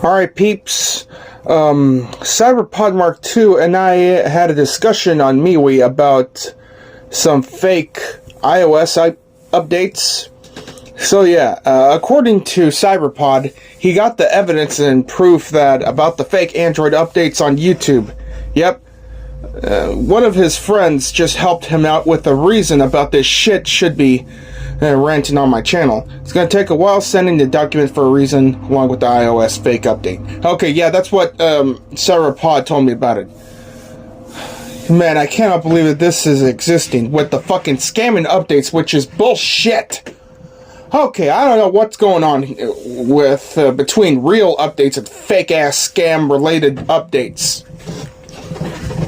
Alright peeps, CyberPod Mark II and I had a discussion on MeWe about some fake iOS updates. So yeah, according to CyberPod, he got the evidence and proof that about the fake Android updates on YouTube. Yep, one of his friends just helped him out with the reason about this shit should be ranting on my channel. It's gonna take a while sending the document for a reason along with the iOS fake update. Okay, yeah, that's what CyberPod told me about it. Man, I cannot believe that this is existing with the fucking scamming updates, which is bullshit. Okay, I don't know what's going on with between real updates and fake ass scam related updates.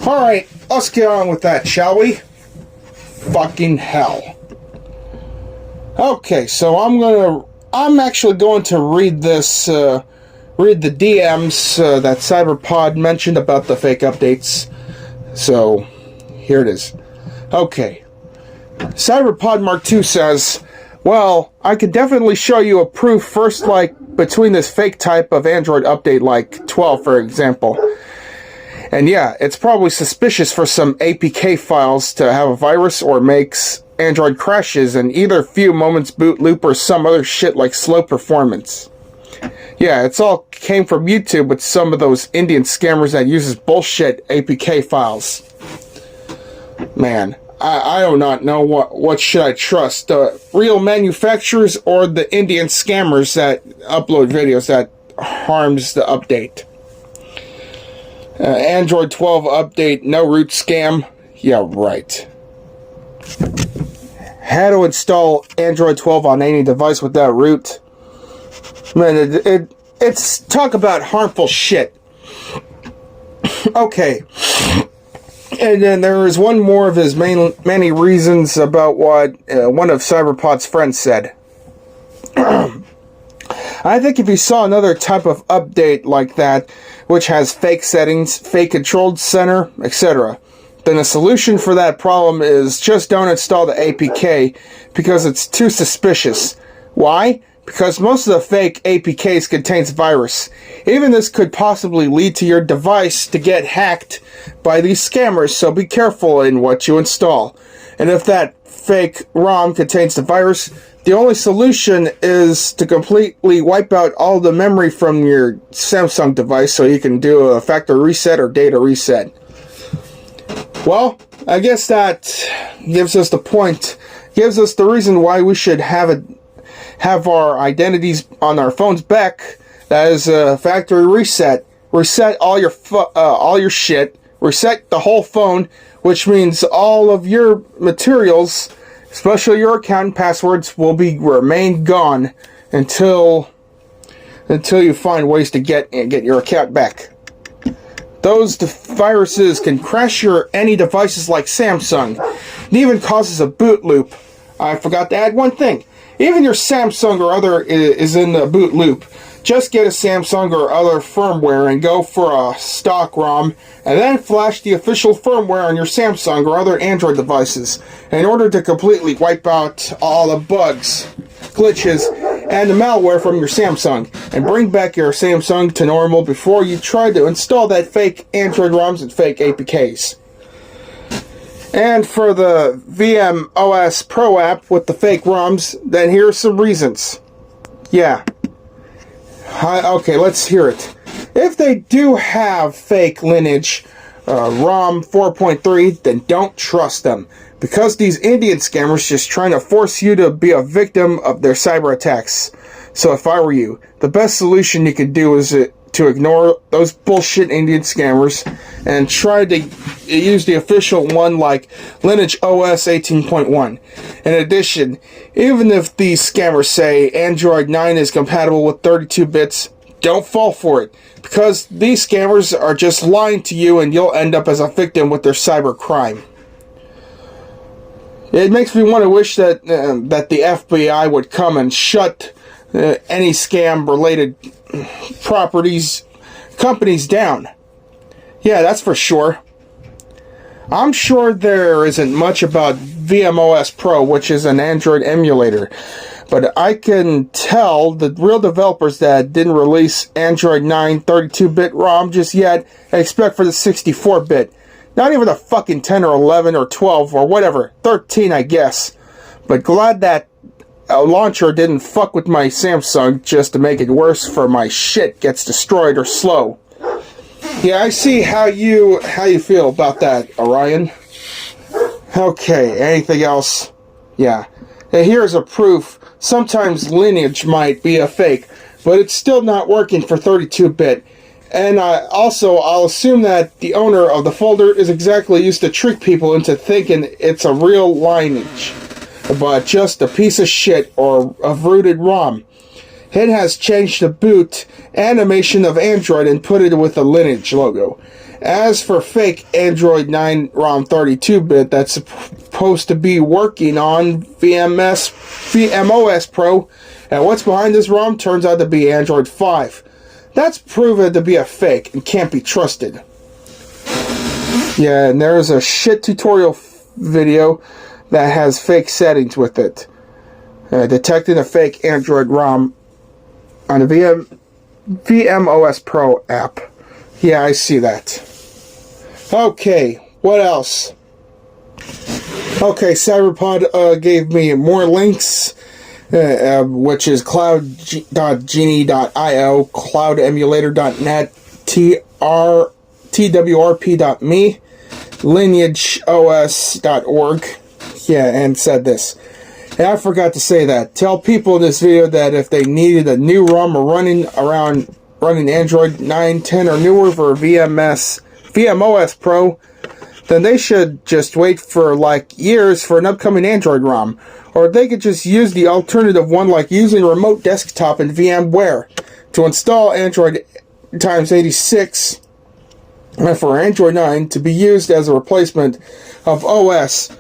Alright, let's get on with that, shall we? Fucking hell. Okay, so I'm actually going to read this, read the DMs that CyberPod mentioned about the fake updates. So, here it is. Okay. CyberPod Mark II says, well, I could definitely show you a proof first, like, between this fake type of Android update, like 12, for example. And yeah, it's probably suspicious for some APK files to have a virus or makes Android crashes in either few moments boot loop or some other shit like slow performance. Yeah, it's all came from YouTube with some of those Indian scammers that uses bullshit APK files. Man, I do not know what should I trust, the real manufacturers or the Indian scammers that upload videos that harms the update. Android 12 update, no root scam. Yeah, right. How to install Android 12 on any device without root. Man, it's talk about harmful shit. Okay. And then there is one more of his many reasons about what one of CyberPod's friends said. I think if you saw another type of update like that, which has fake settings, fake controlled center, etc., then the solution for that problem is just don't install the APK because it's too suspicious. Why? Because most of the fake APKs contains virus. Even this could possibly lead to your device to get hacked by these scammers, so be careful in what you install. And if that fake ROM contains the virus, the only solution is to completely wipe out all the memory from your Samsung device so you can do a factory reset or data reset. Well, I guess that gives us the point, gives us the reason why we should have our identities on our phones back. That is a factory reset. Reset all your shit. Reset the whole phone, which means all of your materials, especially your account and passwords, will remain gone until you find ways to get your account back. Those viruses can crash any devices like Samsung. It even causes a boot loop. I forgot to add one thing. Even your Samsung or other is in the boot loop. Just get a Samsung or other firmware and go for a stock ROM, and then flash the official firmware on your Samsung or other Android devices in order to completely wipe out all the bugs, glitches, and the malware from your Samsung, and bring back your Samsung to normal before you try to install that fake Android ROMs and fake APKs. And for the VMOS Pro app with the fake ROMs, then here's some reasons. Yeah. Okay, let's hear it. If they do have fake lineage ROM 4.3, then don't trust them. Because these Indian scammers just trying to force you to be a victim of their cyber attacks. So if I were you, the best solution you could do is to ignore those bullshit Indian scammers and try to use the official one like Lineage OS 18.1. In addition, even if these scammers say Android 9 is compatible with 32 bits, don't fall for it, because these scammers are just lying to you and you'll end up as a victim with their cyber crime. It makes me want to wish that the FBI would come and shut any scam-related companies down. Yeah, that's for sure. I'm sure there isn't much about VMOS Pro, which is an Android emulator, But I can tell the real developers that didn't release Android 9 32-bit ROM just yet expect for the 64-bit. Not even the fucking 10 or 11 or 12 or whatever. 13, I guess. But glad that launcher didn't fuck with my Samsung just to make it worse for my shit gets destroyed or slow. Yeah, I see how you feel about that, Orion. Okay, anything else? Yeah. And here's a proof. Sometimes Lineage might be a fake, but it's still not working for 32-bit. And I'll assume that the owner of the folder is exactly used to trick people into thinking it's a real Lineage, but just a piece of shit or a rooted ROM. It has changed the boot animation of Android and put it with the Lineage logo. As for fake Android 9 ROM 32-bit that's supposed to be working on VMOS Pro, and what's behind this ROM turns out to be Android 5. That's proven to be a fake and can't be trusted. Yeah, and there's a shit tutorial video that has fake settings with it. Detecting a fake Android ROM on the VMOS Pro app. Yeah, I see that. Okay, what else? Okay, Cyberpod gave me more links, which is cloud.genie.io, clougemulator.net, twrp.me, lineageos.org. Yeah, and said this. And I forgot to say that. Tell people in this video that if they needed a new ROM or running Android 9, 10 or newer for VMOS Pro, then they should just wait for like years for an upcoming Android ROM. Or they could just use the alternative one like using a remote desktop in VMware to install Android times 86 for Android 9 to be used as a replacement of OS.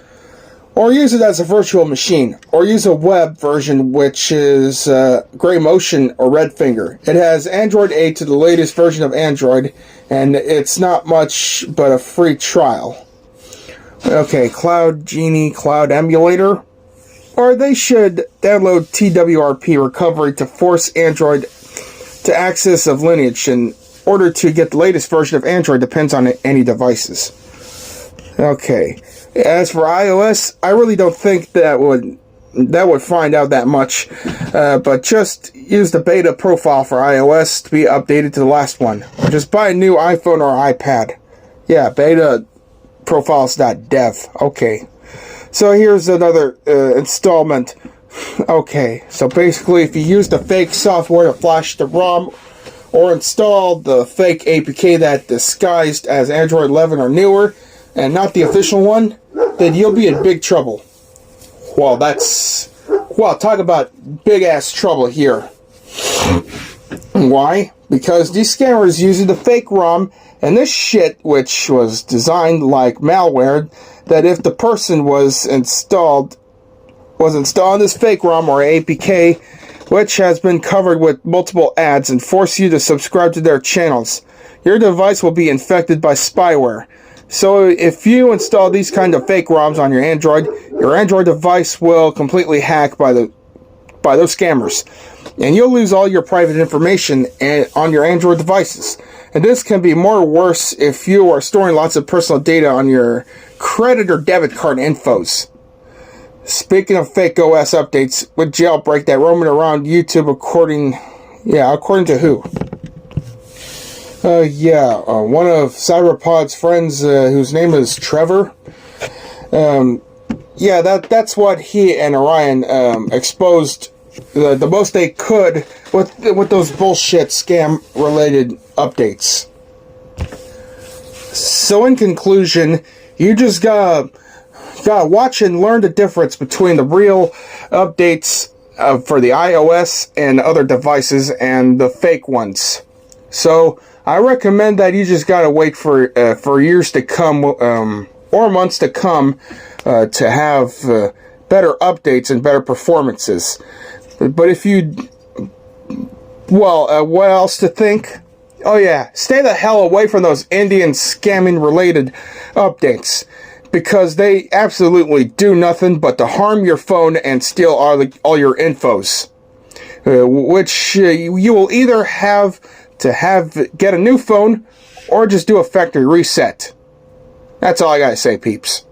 Or use it as a virtual machine, or use a web version, which is Gray Motion or Redfinger. It has Android 8 to the latest version of Android, and it's not much but a free trial. Okay, Cloud Genie, Cloud Emulator. Or they should download TWRP Recovery to force Android to access of Lineage in order to get the latest version of Android. Depends on any devices. Okay. As for iOS, I really don't think that would find out that much, but just use the beta profile for iOS to be updated to the last one. Or just buy a new iPhone or iPad. Yeah, beta profiles.dev. Okay. So here's another installment. Okay, so basically if you use the fake software to flash the ROM or install the fake APK that disguised as Android 11 or newer, and not the official one, then you'll be in big trouble. Well, talk about big-ass trouble here. Why? Because these scammers using the fake ROM and this shit, which was designed like malware, that if the person was installing this fake ROM or APK, which has been covered with multiple ads and force you to subscribe to their channels, your device will be infected by spyware. So if you install these kind of fake ROMs on your Android device will completely hack by those scammers, and you'll lose all your private information on your Android devices. And this can be worse if you are storing lots of personal data on your credit or debit card infos. Speaking of fake OS updates with jailbreak that roaming around YouTube, according to who? One of Cyberpod's friends, whose name is Trevor. That's what he and Orion exposed the most they could with those bullshit scam-related updates. So in conclusion, you just gotta watch and learn the difference between the real updates for the iOS and other devices and the fake ones. So I recommend that you just gotta wait for years to come or months to come to have better updates and better performances. But if you, what else to think? Oh yeah, stay the hell away from those Indian scamming related updates. because they absolutely do nothing but to harm your phone and steal all your infos. Which you will either have to get a new phone or just do a factory reset. That's all I gotta say, peeps.